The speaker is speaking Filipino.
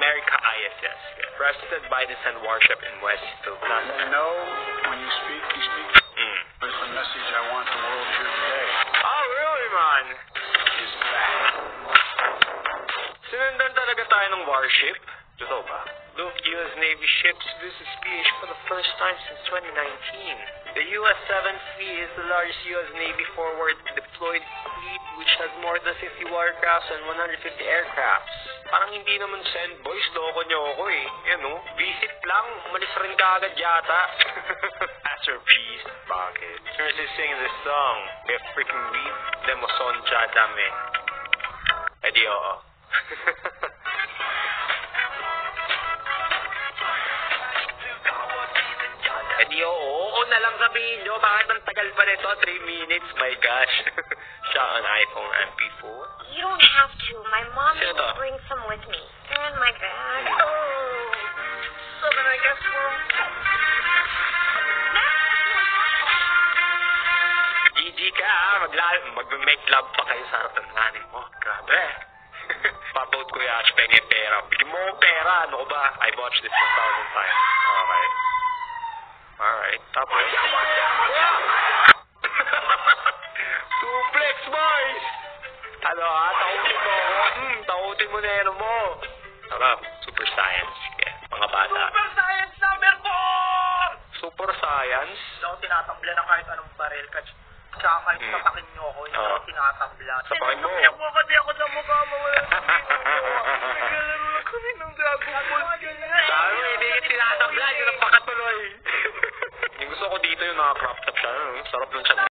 America ISS. Breasted by the Sun Warship in West Philippines. know when you speak, There's the message I want the world to hear today. Oh, really, man? Is back. Sinundan talaga tayo ng warship? Totoo ba? Look, U.S. Navy ships visit PH for the first time since 2019. The U.S. 7th Fleet is the largest U.S. Navy forward deployed fleet which has more than 50 watercrafts and 150 aircrafts. Parang hindi naman send boys, loko niyo ako eh. Yan o, visit lang, umalis rin ka agad yata. Masterpiece, bakit? Since they sing this song, if freaking beat, demoson siya dami. Eh di oo. Eh di oo na lang sabihin nyo, bakit ang tagal pa nito? 3 minutes, my gosh. Siya on iPhone MP4. You don't have to. My mom Sino to? will bring some with me. They're in my bag. Hmm. Oh. So then I guess we'll... GG ka, mag-make love pa kayo sa harap ng nanay mo. Grabe. Papout ko yung pengen pera. Bigyan mo ko pera, ano ko ba? I watched this 1,000 times. Okay. Alright, tapos. Suplex, boys! Ano ha? Takutin mo ako. Takutin mo na yan mo. Sarap. Super science. Yeah. Mga bata. Super Science number 4! Super science? Hindi ako tinatambla na kahit anong baril. Tsaka kahit tapakin niyo ako, hindi ako tinatambla. Tapakin mo. Tinatambla ko kasi ako sa mukha mo. Wala kami ng Dragon Ball. Sabi mo, hindi ka tinatabla. Yun ang pakatuloy. Yung gusto ko dito yung naka-crop top siya. Sarap ng chat.